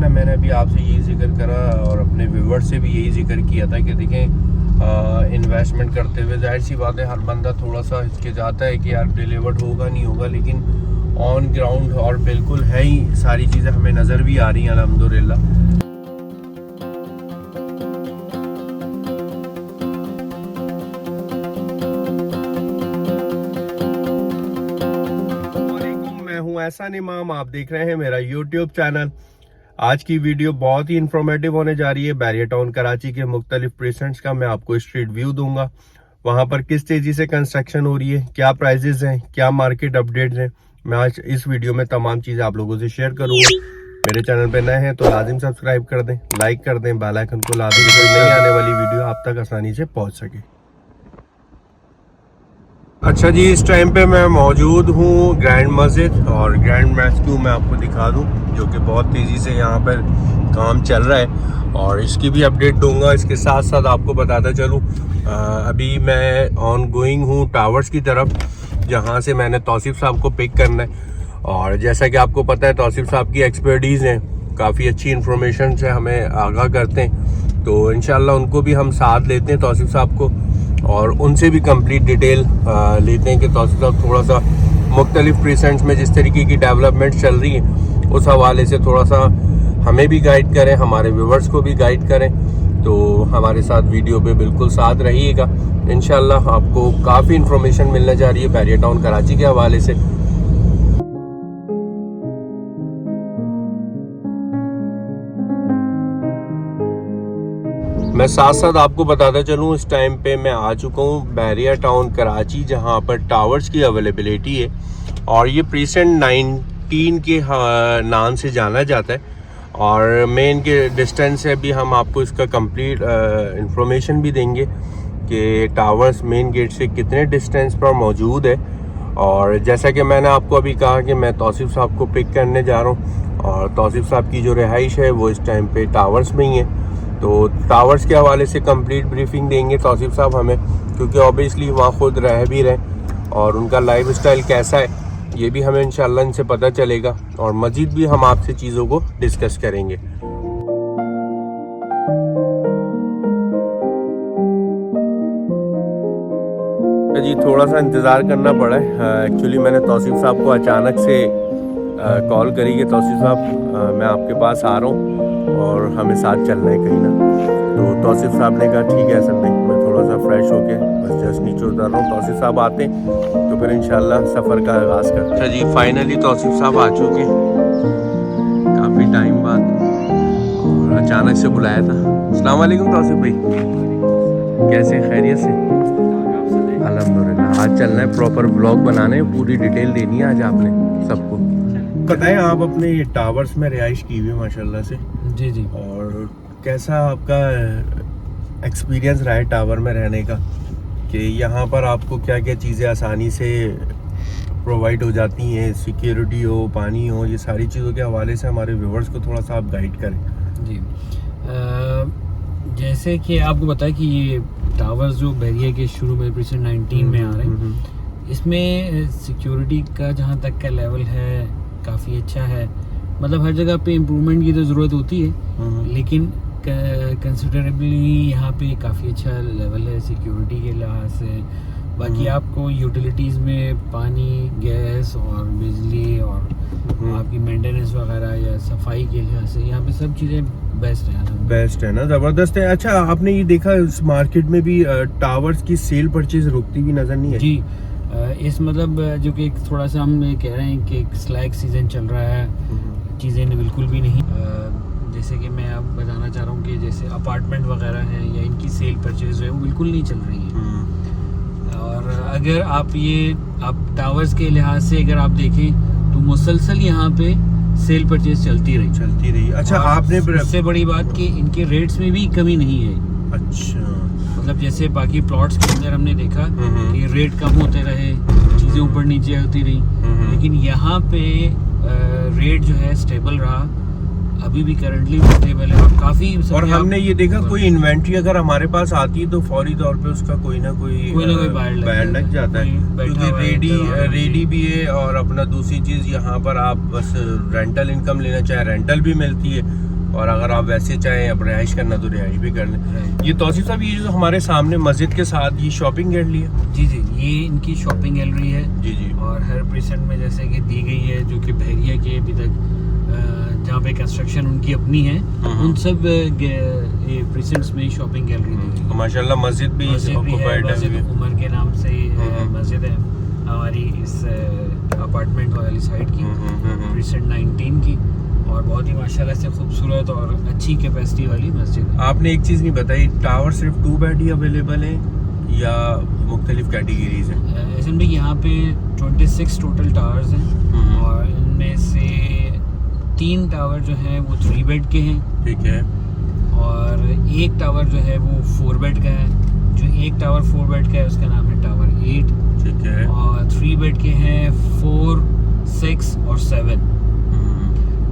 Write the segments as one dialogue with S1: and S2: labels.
S1: ना, मैंने अभी आपसे यही जिक्र करा और अपने व्यूवर से भी यही जिक्र किया था कि देखें इन्वेस्टमेंट करते हुए जाहिर सी बात है हर बंदा थोड़ा सा हिचकिचाता है कि यार डिलीवर्ड होगा नहीं होगा, लेकिन ऑन ग्राउंड और बिल्कुल है ही, सारी चीज़ें हमें नज़र भी आ रही हैं अल्हम्दुलिल्लाह। एहसान इमाम, आप देख रहे हैं मेरा YouTube चैनल। आज की वीडियो बहुत ही इंफॉर्मेटिव होने जा रही है। बैरियर टाउन कराची के मुख्तलिफ प्रेजेंट्स का मैं आपको स्ट्रीट व्यू दूंगा। वहां पर किस तेजी से कंस्ट्रक्शन हो रही है, क्या प्राइजेस हैं, क्या मार्केट अपडेट्स हैं, मैं आज इस वीडियो में तमाम चीजें आप लोगों से शेयर करूंगा। मेरे चैनल पे नए हैं तो लाजिम सब्सक्राइब कर दें, लाइक कर दें, बेल आइकन को ला दें कि कोई नई आने वाली वीडियो आप तक आसानी से पहुंच सके। अच्छा जी, इस टाइम पे मैं मौजूद हूँ ग्रैंड मस्जिद और ग्रैंड मस्जिद मैं आपको दिखा दूँ, जो कि बहुत तेज़ी से यहाँ पर काम चल रहा है और इसकी भी अपडेट दूंगा। इसके साथ साथ आपको बताता चलूँ अभी मैं ऑन गोइंग हूँ टावर्स की तरफ, जहाँ से मैंने तौसीफ साहब को पिक करना है। और जैसा कि आपको पता है तौसीफ साहब की एक्सपर्टीज़ हैं, काफ़ी अच्छी इन्फॉर्मेशन से हमें आगाह करते हैं, तो इंशाल्लाह उनको भी हम साथ लेते हैं तौसीफ साहब को और उनसे भी कंप्लीट डिटेल लेते हैं कि तौसीफ साहब थोड़ा सा मुख्तलिफ प्रेजेंट्स में जिस तरीके की डेवलपमेंट चल रही है उस हवाले से थोड़ा सा हमें भी गाइड करें, हमारे व्यूवर्स को भी गाइड करें। तो हमारे साथ वीडियो पे बिल्कुल साथ रहिएगा, इंशाल्लाह आपको काफ़ी इन्फॉर्मेशन मिलने जा रही है बैरियर टाउन कराची के हवाले से। मैं साथ साथ आपको बताता चलूँ इस टाइम पे मैं आ चुका हूँ बैरियर टाउन कराची, जहाँ पर टावर्स की अवेलेबिलिटी है और ये प्रीसेंट 19 के नाम से जाना जाता है और मेन के डिस्टेंस है भी हम आपको इसका कंप्लीट इंफॉर्मेशन भी देंगे कि टावर्स मेन गेट से कितने डिस्टेंस पर मौजूद है। और जैसा कि मैंने आपको अभी कहा कि मैं तौसीफ साहब को पिक करने जा रहा हूँ और तौसीफ साहब की जो रिहाइश है वो इस टाइम पे टावर्स में ही है, तो टावर्स के हवाले से कंप्लीट ब्रीफिंग देंगे तौसीफ साहब हमें, क्योंकि ऑब्वियसली वहाँ खुद रह भी रहे और उनका लाइफस्टाइल कैसा है ये भी हमें इंशाल्लाह इनसे पता चलेगा और मज़ीद भी हम आपसे चीज़ों को डिस्कस करेंगे। जी थोड़ा सा इंतज़ार करना पड़ा है, एक्चुअली मैंने तौसीफ साहब को अचानक से कॉल करी कि तौसीफ साहब मैं आपके पास आ रहा हूँ और हमें साथ चलना है कहीं ना, तो तौसीफ साहब ने कहा ठीक है सर, मैं थोड़ा सा फ्रेश होके बस जस्ट नीचे उतर रहा हूँ। तौसीफ साहब आते हैं तो फिर इंशाल्लाह सफ़र का आगाज़ करते हैं। अच्छा जी, फाइनली तौसीफ साहब आ चुके हैं काफ़ी टाइम बाद और अचानक से बुलाया था। अस्सलाम वालेकुम तौसीफ भाई, कैसे, खैरियत से? अल्हम्दुलिल्लाह। आज चलना है प्रॉपर ब्लॉग बनाने, पूरी डिटेल देनी है आज आपने सबको। बताएं, आप अपने टावर्स में रिहाइश की हुई है माशाल्लाह से।
S2: जी जी।
S1: और कैसा आपका एक्सपीरियंस रहा है टावर में रहने का, कि यहाँ पर आपको क्या क्या चीज़ें आसानी से प्रोवाइड हो जाती हैं, सिक्योरिटी हो, पानी हो, ये सारी चीज़ों के हवाले से हमारे व्यूवर्स को थोड़ा सा आप गाइड करें।
S2: जी जैसे कि आपको बताया कि ये टावर्स जो बैरियर के शुरू में प्रीसेंट 19 में आ रहे हैं, इसमें सिक्योरिटी का जहाँ तक का लेवल है काफ़ी अच्छा है। मतलब हर जगह पे इम्प्रूवमेंट की तो ज़रूरत होती है, लेकिन कंसिडरेबली यहाँ पे काफ़ी अच्छा लेवल है सिक्योरिटी के लिहाज से। बाकी आपको यूटिलिटीज़ में पानी, गैस और बिजली और आपकी मेंटेनेंस वगैरह या सफाई के लिहाज से यहाँ पे सब चीज़ें बेस्ट है ना, ज़बरदस्त है। अच्छा, आपने ये देखा इस मार्केट में भी टावर्स की सेल परचेज रुकती भी नज़र नहीं है जी। इस मतलब जो कि थोड़ा सा हम कह रहे हैं कि स्लैग सीज़न चल रहा है, चीज़ें बिल्कुल भी नहीं। जैसे कि मैं अब बताना चाह रहा हूँ कि जैसे अपार्टमेंट वगैरह हैं या इनकी सेल परचेज है वो बिल्कुल नहीं चल रही है। और अगर आप टावर्स के लिहाज से अगर आप देखें तो मुसलसल यहाँ पे सेल परचेज चलती रही।
S1: अच्छा, आपने
S2: सबसे बड़ी बात कि इनके रेट्स में भी कमी नहीं है।
S1: अच्छा,
S2: मतलब जैसे बाकी प्लॉट्स के अंदर हमने देखा कि रेट कम होते रहे, चीज़ें ऊपर नीचे होती रही, लेकिन यहाँ पे रेट जो है स्टेबल रहा, अभी भी करंटली स्टेबल है और काफ़ी।
S1: और हमने ये देखा कोई इन्वेंट्री अगर हमारे पास आती है तो फौरी तौर पे उसका कोई ना कोई बायर लग जाता है, क्योंकि रेडी भी है और अपना दूसरी चीज़ यहाँ पर आप बस रेंटल इनकम लेना चाहे रेंटल भी मिलती है और अगर आप वैसे चाहें अब रिहाइश करना तो रिहाइश भी कर लें।
S2: Right.
S1: ये तौसीफ साहब, ये जो हमारे सामने मस्जिद के साथ ये शॉपिंग गैलरी है?
S2: जी जी, ये इनकी शॉपिंग गैलरी है।
S1: जी जी।
S2: और हर प्रेसेंट में जैसे कि दी गई है, जो कि बहरिया के अभी तक जहाँ पे कंस्ट्रक्शन उनकी अपनी है, उन सब ये प्रेसेंट्स में शॉपिंग गैलरी दी गई है।
S1: माशाल्लाह मस्जिद भी ऑक्यूपाइड है।
S2: मस्जिद उमर के नाम से मस्जिद है हमारी इस अपार्टमेंट वाली साइड की, प्रेसेंट 19 की, और बहुत ही माशाल्लाह से खूबसूरत और अच्छी कैपेसिटी वाली मस्जिद है।
S1: आपने एक चीज़ नहीं बताई, टावर सिर्फ 2 बेड ही अवेलेबल है या मुख्तलिफ कैटेगरीज हैं?
S2: एसएनबी यहाँ पे 26 टोटल टावर्स हैं, और इनमें से 3 टावर जो हैं वो 3 बेड के हैं।
S1: ठीक है।
S2: और एक टावर जो है वो 4 बेड का है। जो एक टावर 4 बेड का है उसका नाम है टावर 8।
S1: ठीक है।
S2: और 3 बेड के हैं 4, 6 और 7।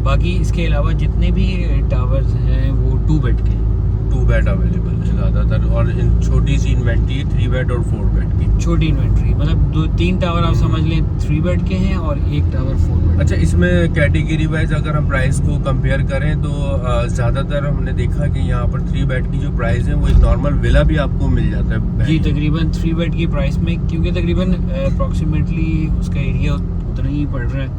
S2: बाकी इसके अलावा जितने भी टावर्स हैं वो 2 बेड के हैं।
S1: 2 बेड अवेलेबल है ज़्यादातर, और इन छोटी सी इन्वेंट्री 3 बेड और 4 बेड की।
S2: छोटी इन्वेंट्री, मतलब 2-3 टावर आप समझ लें 3 बेड के हैं और एक टावर 4 बेड।
S1: अच्छा, इसमें कैटेगरी वाइज अगर हम प्राइस को कंपेयर करें तो ज़्यादातर हमने देखा कि यहाँ पर 3 बेड की जो प्राइस है वो एक नॉर्मल विला भी आपको मिल जाता है।
S2: जी, तकरीबन 3 बेड की प्राइस में, क्योंकि तकरीबन अप्रॉक्सीमेटली उसका एरिया उतना ही पड़ रहा है।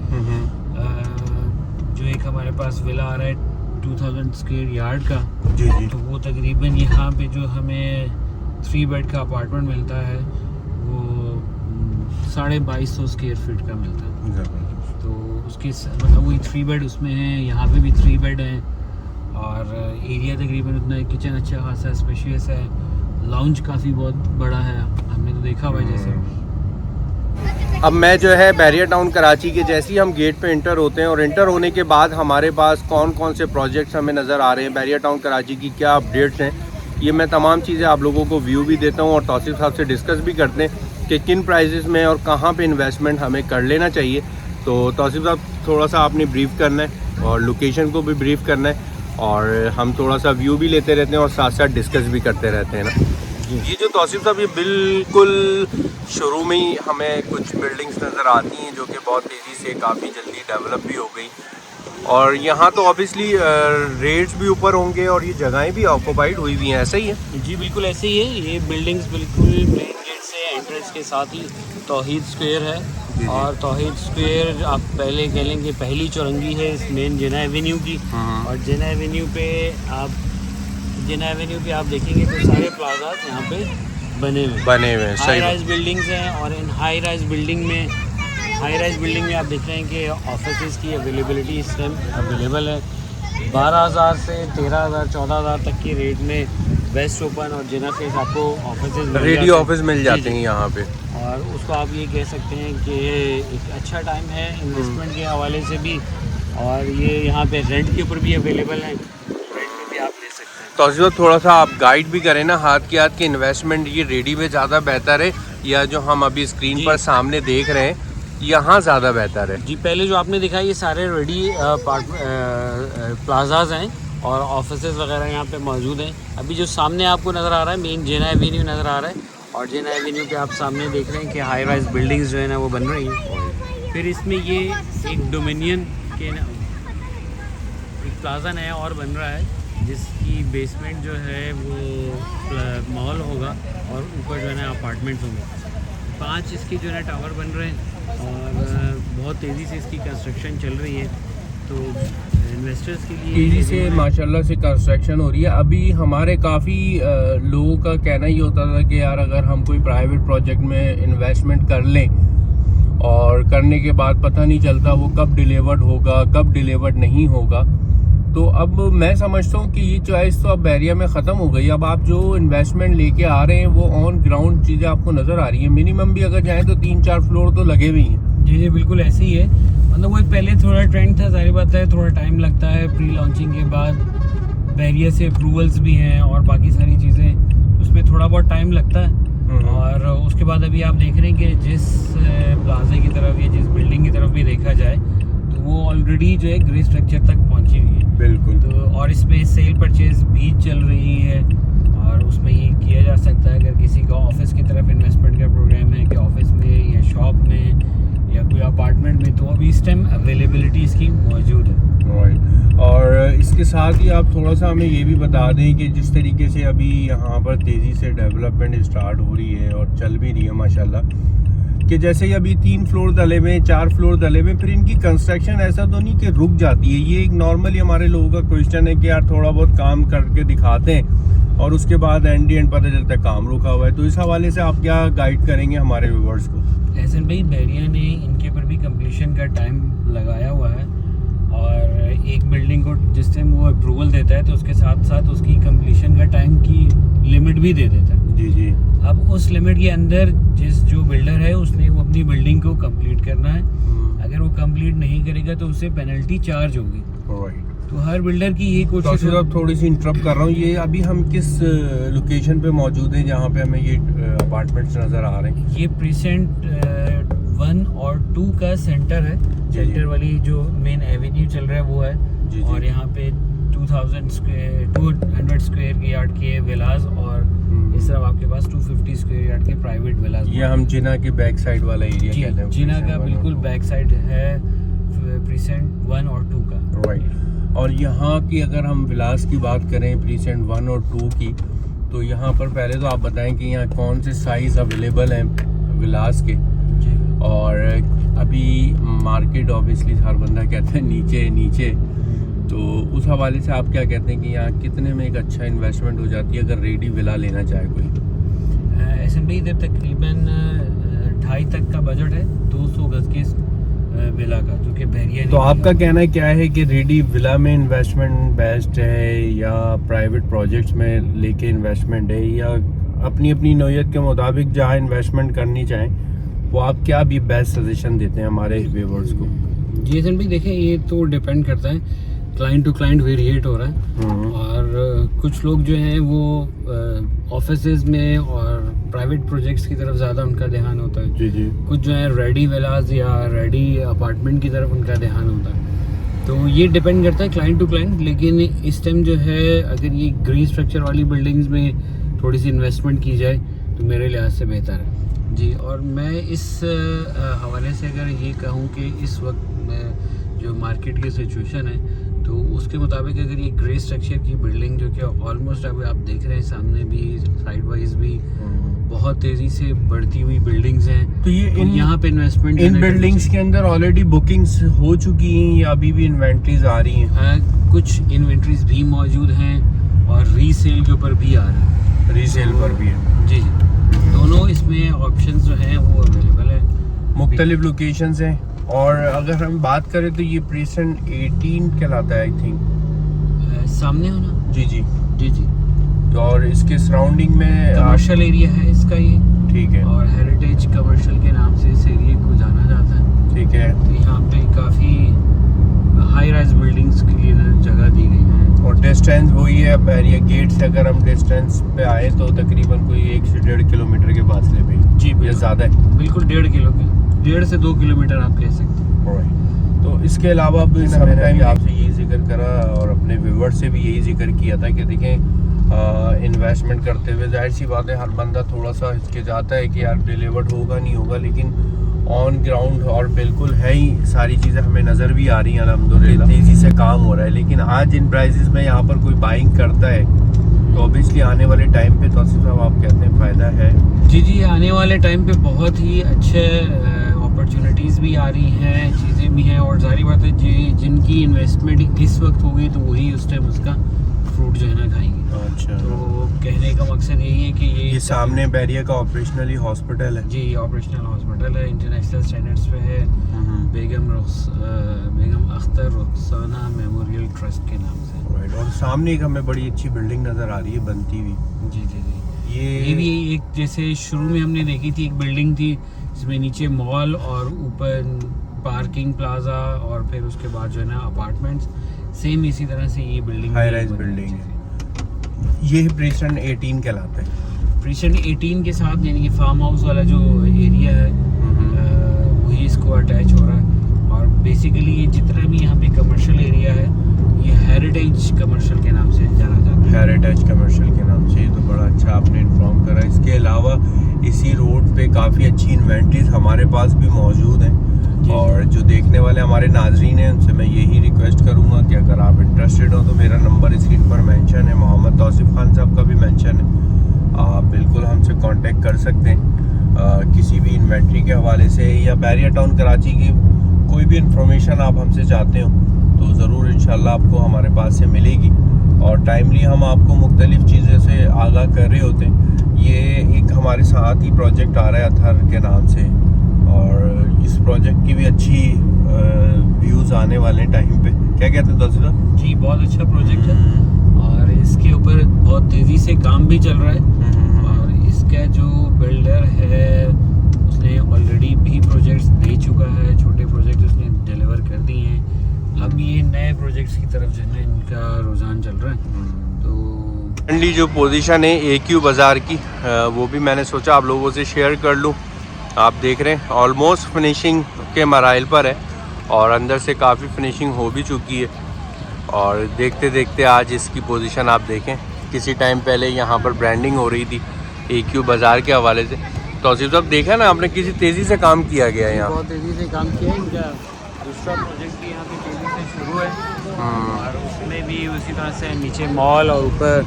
S2: जो एक हमारे पास विला आ रहा है 2000 स्क्वायर यार्ड का,
S1: जी जी,
S2: तो वो तकरीबन यहाँ पे जो हमें 3 बेड का अपार्टमेंट मिलता है वो 2250 स्क्वायर फीट का मिलता है। तो उसके मतलब वही 3 बेड उसमें है, यहाँ पे भी 3 बेड हैं, और एरिया तकरीबन उतना है। किचन अच्छा खासा स्पेशियस है, लाउंज काफ़ी बहुत बड़ा है, हमने तो देखा हुआ है जैसे।
S1: अब मैं जो है बैरिया टाउन कराची के जैसे ही हम गेट पे इंटर होते हैं और इंटर होने के बाद हमारे पास कौन कौन से प्रोजेक्ट्स हमें नज़र आ रहे हैं, बैरिया टाउन कराची की क्या अपडेट्स हैं, ये मैं तमाम चीज़ें आप लोगों को व्यू भी देता हूँ और तौसीफ साहब से डिस्कस भी करते हैं कि किन प्राइसेस में और कहाँ पे इन्वेस्टमेंट हमें कर लेना चाहिए। तो तौसीफ साहब, थोड़ा सा आपने ब्रीफ करना है और लोकेशन को भी ब्रीफ करना है, और हम थोड़ा सा व्यू भी लेते रहते हैं और साथ साथ डिस्कस भी करते रहते हैं ना। ये जो तौसीफ साहब, ये बिल्कुल शुरू में ही हमें कुछ बिल्डिंग्स नज़र आती हैं जो कि बहुत तेज़ी से काफ़ी जल्दी डेवलप भी हो गई, और यहाँ तो ऑब्वियसली रेट्स भी ऊपर होंगे और ये जगहें भी ऑक्यूपाइड हुई हुई हैं, ऐसा ही है?
S2: जी बिल्कुल ऐसे ही है। ये बिल्डिंग्स बिल्कुल मेन गेट से एंट्रेंस के साथ ही तौहीद स्क्वायर है, और तौहीद स्क्वायर आप पहले कह लेंगे पहली चौरंगी है इस मेन जिना एवेन्यू की, और जिना एवेन्यू पे आप देखेंगे तो सारे प्लाजाज यहाँ पे बने हुए हैं। हाई राइज बिल्डिंग्स हैं, और इन हाई राइज बिल्डिंग में आप देख रहे हैं कि ऑफिस की अवेलेबिलिटी इस टाइम अवेलेबल है। 12,000 से 13,000 14,000 तक की रेट में वेस्ट ओपन और जिना फेस आपको ऑफिस
S1: रेडी ऑफिस मिल जाते हैं यहाँ पे,
S2: और उसको आप ये कह सकते हैं कि एक अच्छा टाइम है इन्वेस्टमेंट के हवाले से भी, और ये यहाँ पे रेंट के ऊपर भी अवेलेबल है, रेंट में भी आप ले सकते हैं।
S1: तो अजीज़, थोड़ा सा आप गाइड भी करें ना हाथ के हाथ, कि इन्वेस्टमेंट ये रेडी में ज़्यादा बेहतर है या जो हम अभी स्क्रीन पर सामने देख रहे हैं यहाँ ज़्यादा बेहतर है?
S2: जी, पहले जो आपने दिखा ये सारे रेडी प्लाजाज हैं और ऑफिसेज वगैरह यहाँ पे मौजूद हैं। अभी जो सामने आपको नज़र आ रहा है मेन जिना एवेन्यू नज़र आ रहा है, और जिना एवेन्यू पे आप सामने देख रहे हैं कि हाई राइज बिल्डिंग्स जो है ना वो बन रही हैं। फिर इसमें ये एक डोमिनियन के एक प्लाजा नया और बन रहा है, जिसकी बेसमेंट जो है वो मॉल होगा और ऊपर जो है ना अपार्टमेंट्स होंगे। 5 इसके जो है ना टावर बन रहे हैं और बहुत तेज़ी से इसकी कंस्ट्रक्शन चल रही है, तो इन्वेस्टर्स के लिए
S1: तेज़ी से माशाल्लाह से कंस्ट्रक्शन हो रही है। अभी हमारे काफ़ी लोगों का कहना ही होता था कि यार अगर हम कोई प्राइवेट प्रोजेक्ट में इन्वेस्टमेंट कर लें और करने के बाद पता नहीं चलता वो कब डिलीवर्ड होगा, कब डिलीवर्ड नहीं होगा, तो अब मैं समझता हूँ कि ये चॉइस तो अब बैरिया में ख़त्म हो गई। अब आप जो इन्वेस्टमेंट लेके आ रहे हैं वो ऑन ग्राउंड चीज़ें आपको नज़र आ रही हैं। मिनिमम भी अगर जाएँ तो 3-4 फ्लोर तो लगे हुए हैं।
S2: जी बिल्कुल ऐसे ही है। मतलब वही पहले थोड़ा ट्रेंड था, जाहिर बात है थोड़ा टाइम लगता है प्री लॉन्चिंग के बाद, बैरिया से अप्रूवल्स भी हैं और बाकी सारी चीज़ें, उसमें थोड़ा बहुत टाइम लगता है। और उसके बाद अभी आप देख रहे हैं कि जिस प्लाजे की तरफ या जिस बिल्डिंग की तरफ भी देखा जाए तो वो ऑलरेडी जो है ग्रे स्ट्रक्चर तक पहुंची हुई है।
S1: बिल्कुल।
S2: तो और इसमें सेल परचेज भी चल रही है, और उसमें ये किया जा सकता है अगर किसी का ऑफिस की तरफ इन्वेस्टमेंट का प्रोग्राम है कि ऑफिस में या शॉप में या कोई अपार्टमेंट में, तो अभी इस टाइम अवेलेबिलिटी इसकी मौजूद है।
S1: राइट। और इसके साथ ही आप थोड़ा सा हमें ये भी बता दें कि जिस तरीके से अभी यहाँ पर तेज़ी से डेवलपमेंट स्टार्ट हो रही है और चल भी रही है माशाल्लाह, कि जैसे ही अभी 3 फ्लोर डले हुए, 4 फ्लोर डले हुए, फिर इनकी कंस्ट्रक्शन ऐसा तो नहीं कि रुक जाती है। ये एक नॉर्मली हमारे लोगों का क्वेश्चन है कि यार थोड़ा बहुत काम करके दिखाते हैं और उसके बाद एंड पता चलता है काम रुका हुआ है। तो इस हवाले से आप क्या गाइड करेंगे हमारे व्यूअर्स को?
S2: एहसन भाई, बैरिया ने इनके ऊपर भी कंप्लीशन का टाइम लगाया हुआ है और एक बिल्डिंग को जिस टाइम वो अप्रूवल देता है तो उसके साथ साथ उसकी कंप्लीशन का टाइम की लिमिट भी दे देता है।
S1: जी जी।
S2: अब उस लिमिट के अंदर जो बिल्डर है उसने वो अपनी बिल्डिंग को कंप्लीट करना है। अगर वो कंप्लीट नहीं करेगा तो उससे पेनल्टी चार्ज होगी।
S1: राइट।
S2: तो हर बिल्डर की यही कोशिश है।
S1: तो थोड़ी सी इंटरप्ट कर रहा हूँ, ये अभी हम किस लोकेशन पे मौजूद हैं जहाँ पे हमें ये अपार्टमेंट्स नज़र आ रहे हैं?
S2: ये प्रीसेंट 1 और 2 का सेंटर है। सेंटर वाली जो मेन एवेन्यू चल रहा है वो है।
S1: जी,
S2: और यहाँ पे 200 स्क्वायर यार्ड के विलास और इस तरफ आपके पास 250 स्क्वायर यार्ड के प्राइवेट विलास।
S1: ये हम जिना के बैक साइड वाला एरिया कहते हैं।
S2: जिना का बिल्कुल बैक साइड है प्रीसेंट 1 और 2 का।
S1: राइट। और यहाँ की अगर हम विलास की बात करें प्रीसेंट 1 और 2 की, तो यहाँ पर पहले तो आप बताएं कि यहाँ कौन से साइज़ अवेलेबल हैं विलास के। और अभी मार्केट ऑब्वियसली हर बंदा कहता है नीचे नीचे, तो उस हवाले से आप क्या कहते हैं कि यहाँ कितने में एक अच्छा इन्वेस्टमेंट हो जाती है अगर रेडी विला लेना चाहे कोई?
S2: ऐसे भी इधर तकरीबन 2.5 तक का बजट है 200 गज के विला का, जो कि बैरिया।
S1: तो आपका कहना है क्या है कि रेडी विला में इन्वेस्टमेंट बेस्ट है या प्राइवेट प्रोजेक्ट्स में लेके इन्वेस्टमेंट है, या अपनी अपनी नौयत के मुताबिक जहाँ इन्वेस्टमेंट करनी चाहें वो आप क्या भी बेस्ट सजेशन देते हैं हमारे व्यूअर्स को?
S2: जी सर भी देखें, ये तो डिपेंड करता है, क्लाइंट टू क्लाइंट वेरिएट हो रहा है। और कुछ लोग जो हैं वो ऑफिसेज में और प्राइवेट प्रोजेक्ट्स की तरफ ज़्यादा उनका ध्यान होता है।
S1: जी जी।
S2: कुछ जो है रेडी विलास या रेडी अपार्टमेंट की तरफ उनका ध्यान होता है। तो ये डिपेंड करता है क्लाइंट टू क्लाइंट। लेकिन इस टाइम जो है अगर ये ग्रीन स्ट्रक्चर वाली बिल्डिंग्स में थोड़ी सी इन्वेस्टमेंट की जाए तो मेरे लिहाज से बेहतर है जी। और मैं इस हवाले से अगर ये कहूँ कि इस वक्त जो मार्केट की सिचुएशन है तो उसके मुताबिक अगर ये ग्रे स्ट्रक्चर की बिल्डिंग जो कि ऑलमोस्ट अभी आप देख रहे हैं सामने भी साइड वाइज भी बहुत तेज़ी से बढ़ती हुई बिल्डिंग्स हैं, तो ये यहाँ पे इन्वेस्टमेंट
S1: इन बिल्डिंग्स के अंदर ऑलरेडी बुकिंग्स हो चुकी हैं या अभी भी इन्वेंट्रीज आ रही हैं?
S2: कुछ इन्वेंट्रीज भी मौजूद हैं और रीसेल के ऊपर भी आ रहे हैं।
S1: रीसेल पर भी है?
S2: जी जी, दोनों इसमें ऑप्शंस जो हैं वो अवेलेबल है, मुख्तलिफ
S1: लोकेशंस हैं। और अगर हम बात करें तो ये प्रीसेंट 18 कहलाता है आई थिंक,
S2: सामने हो ना?
S1: जी जी
S2: जी जी।
S1: तो और इसके सराउंडिंग में
S2: कमर्शियल एरिया है इसका ये,
S1: ठीक है,
S2: और हेरिटेज कमर्शियल के नाम से इस एरिया को जाना जाता है।
S1: ठीक है।
S2: तो यहाँ पे काफ़ी हाई राइज बिल्डिंग्स के लिए जगह दी गई है।
S1: और डिस्टेंस वही है बैरिया गेट से, अगर हम डिस्टेंस पे आए तो तकरीबन कोई 1 से 1.5 किलोमीटर के फासले पे
S2: जी,
S1: या ज़्यादा है?
S2: बिल्कुल 1.5 से 2 किलोमीटर आप कह सकते हैं।
S1: तो इसके अलावा भी मैंने आपसे यही जिक्र करा और अपने व्यूअर से भी यही जिक्र किया था कि देखें इन्वेस्टमेंट करते हुए जाहिर सी बात है हर बंदा थोड़ा सा हिचकिचाता है कि यार डिलीवर्ड होगा नहीं होगा, लेकिन ऑन ग्राउंड और बिल्कुल है ही सारी चीज़ें हमें नज़र भी आ रही हैं अल्हम्दुलिल्लाह, तेज़ी से काम हो रहा है। लेकिन आज इन प्राइसेस में यहाँ पर कोई बाइंग करता है तो ऑब्वियसली आने वाले टाइम पे तो साहब आप कहते हैं फ़ायदा है?
S2: जी जी, आने वाले टाइम पे बहुत ही अच्छे अपॉर्चुनिटीज़ भी आ रही हैं, चीज़ें भी हैं, और जाहिर बात है जिनकी इन्वेस्टमेंट इस वक्त होगी तो वही उस टाइम उसका फ्रूट जो है ना खाएंगे।
S1: अच्छा,
S2: तो कहने का मकसद यही है कि
S1: ये सामने बैरिया का ऑपरेशनली हॉस्पिटल है?
S2: जी, ऑपरेशनल हॉस्पिटल है, इंटरनेशनल स्टैंडर्ड्स पे है, बेगम अख्तर रुखसाना मेमोरियल ट्रस्ट के नाम से।
S1: राइट। और सामने एक हमें बड़ी अच्छी बिल्डिंग नज़र आ रही है बनती हुई।
S2: जी जी जी, ये भी एक जैसे शुरू में हमने देखी थी एक बिल्डिंग थी जिसमें नीचे मॉल और ऊपर पार्किंग प्लाजा और फिर उसके बाद जो है ना अपार्टमेंट्स, सेम इसी तरह से ये बिल्डिंग
S1: हाई राइज बिल्डिंग है। ये प्रीसेंट 18 कहलाता है?
S2: प्रीसेंट 18 के साथ यानी कि फार्म हाउस वाला जो एरिया है वही इसको अटैच हो रहा है। और बेसिकली ये जितना भी यहाँ पे कमर्शियल एरिया है ये हेरिटेज कमर्शियल के नाम से जाना जाता है।
S1: हेरिटेज कमर्शियल के नाम से, ये तो बड़ा अच्छा आपने इन्फॉर्म करा। इसके अलावा इसी रोड पे काफ़ी अच्छी इन्वेंट्रीज हमारे पास भी मौजूद हैं
S2: जी।
S1: और जो देखने वाले हमारे नाजरीन हैं उनसे मैं यही रिक्वेस्ट करूँगा कि अगर आप इंटरेस्टेड हो तो मेरा नंबर स्क्रीन पर मेंशन है, मोहम्मद तौसीफ खान साहब का भी मेंशन है, आप बिल्कुल हमसे कांटेक्ट कर सकते हैं किसी भी इन्वेंट्री के हवाले से या बैरियर टाउन कराची की कोई भी इंफॉर्मेशन आप हमसे चाहते हो तो ज़रूर इंशाल्लाह आपको हमारे पास से मिलेगी। और टाइमली हम आपको मुख्तलिफ़ चीज़ों से आगाह कर रहे होते हैं। ये एक हमारे साथ ही प्रोजेक्ट आ रहा है अथर के नाम से, और इस प्रोजेक्ट की भी अच्छी व्यूज़ आने वाले टाइम पे। क्या कहते हैं दोस्तों?
S2: जी, बहुत अच्छा प्रोजेक्ट है और इसके ऊपर बहुत तेज़ी से काम भी चल रहा है। और इसका जो बिल्डर है उसने ऑलरेडी भी प्रोजेक्ट्स दे चुका है, छोटे प्रोजेक्ट उसने डिलीवर कर दिए हैं। अब ये नए प्रोजेक्ट्स की तरफ जो है इनका रुझान चल रहा है। तो
S1: मंडी जो पोजीशन है AQ बाज़ार की वो भी मैंने सोचा आप लोगों से शेयर कर लूँ। आप देख रहे हैं ऑलमोस्ट फिनिशिंग के मराइल पर है और अंदर से काफ़ी फिनिशिंग हो भी चुकी है। और देखते देखते आज इसकी पोजीशन आप देखें, किसी टाइम पहले यहाँ पर ब्रांडिंग हो रही थी AQ बाज़ार के हवाले से। तौसीफ साहब देखा ना आपने, किसी तेज़ी से काम किया गया है यहाँ।
S2: बहुत तेज़ी से काम किया है। इनका दूसरा प्रोजेक्ट भी यहाँ पे तेज़ी से शुरू है और उसमें भी उसी तरह से नीचे मॉल और ऊपर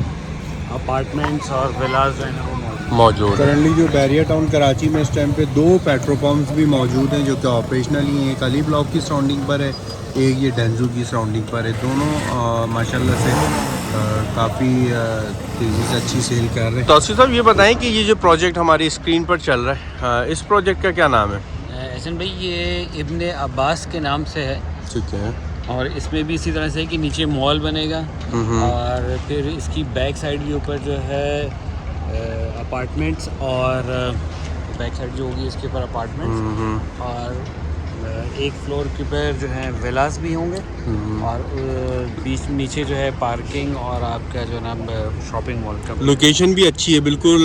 S2: अपार्टमेंट्स और विलास जो है ना वो
S1: मौजूद।
S3: करंटली जो बैरियर टाउन कराची में इस टाइम पे 2 पेट्रोल पंप्स भी मौजूद हैं जो कि ऑपरेशनल ही हैं। एक अली ब्लॉक की सराउंडिंग पर है, एक ये डेंजू की सराउंडिंग पर है। दोनों माशाल्लाह से काफ़ी तेज़ी से अच्छी सेल कर रहे हैं।
S1: तौसीफ साहब ये बताएं कि ये जो प्रोजेक्ट हमारी स्क्रीन पर चल रहा है इस प्रोजेक्ट का क्या नाम है?
S2: एहसन भाई, ये इब्ने अब्बास के नाम से है।
S1: ठीक है।
S2: और इसमें भी इसी तरह से है कि नीचे मॉल बनेगा और फिर इसकी बैक साइड के ऊपर जो है अपार्टमेंट्स और बैक साइड जो होगी इसके ऊपर अपार्टमेंट्स और एक फ्लोर के ऊपर जो है विलास भी होंगे और बीच नीचे जो है पार्किंग और आपका जो नाम शॉपिंग मॉल का।
S1: लोकेशन भी अच्छी है, बिल्कुल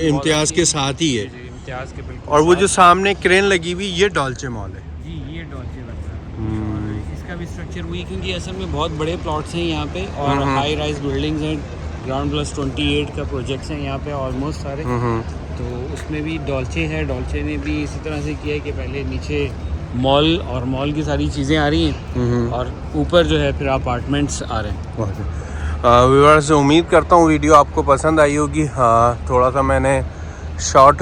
S1: इम्तियाज़ के साथ ही है।
S2: इम्तियाज़ के बिल्कुल।
S1: और वो जो सामने क्रेन लगी हुई ये डॉल्चे मॉल है।
S2: जी, ये डॉल्चे लगता है और इसका भी स्ट्रक्चर हुई क्योंकि असल में बहुत बड़े प्लॉट्स हैं यहाँ पे और हाई राइज बिल्डिंग्स हैं। ग्राउंड प्लस 28 का प्रोजेक्ट्स हैं यहाँ पे ऑलमोस्ट सारे। तो उसमें भी डॉल्चे है। डॉल्चे ने भी इसी तरह से किया है कि पहले नीचे मॉल और मॉल की सारी चीज़ें आ रही हैं और ऊपर जो है फिर अपार्टमेंट्स आ रहे हैं।
S1: व्यूअर्स से उम्मीद करता हूँ वीडियो आपको पसंद आई होगी। थोड़ा सा मैंने शॉर्ट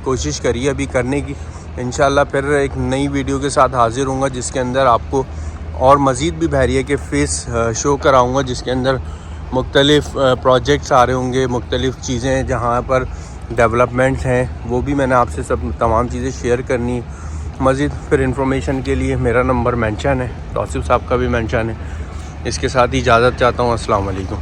S1: कोशिश करी है अभी करने की। इंशाल्लाह फिर एक नई वीडियो के साथ हाज़िर हूँगा जिसके अंदर आपको और मज़ीद भी बहरिया के फेस शो कराऊँगा, जिसके अंदर मुख्तलिफ़ प्रोजेक्ट्स आ रहे होंगे, मुख्तलिफ़ चीज़ें जहाँ पर डेवलपमेंट्स हैं वो भी मैंने आपसे सब तमाम चीज़ें शेयर करनी। मज़ीद फिर इंफॉर्मेशन के लिए मेरा नंबर मेंशन है, तौसीफ साहब का भी मेंशन है। इसके साथ ही इजाज़त चाहता हूँ। अस्सलाम वालेकुम।